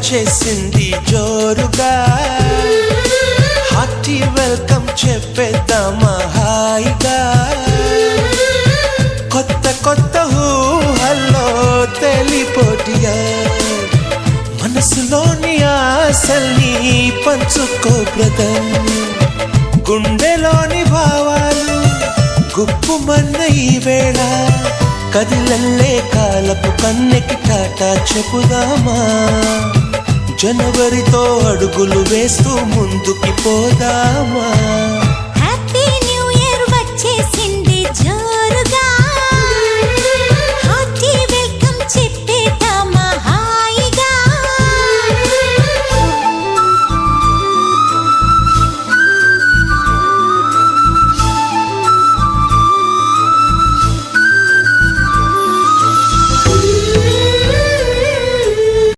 వచ్చేసింది జోరుగా hearty welcome చెప్పేద్దామా హాయిగా కొత్త కొత్త ఊహల్లో తెలిపోటియా మనసులోని ఆశల్ని పంచుకో బ్రదర్ గుండెలోని భావాలు గుప్పుమన్న ఈ వేళ కదిలల్లే కాలపు కన్నెకి టాటా చెప్పుదామా జనవరితో అడుగులు వేస్తూ ముందుకి పోదామా హ్యాపీ న్యూ ఇయర్ వచ్చేసింది జో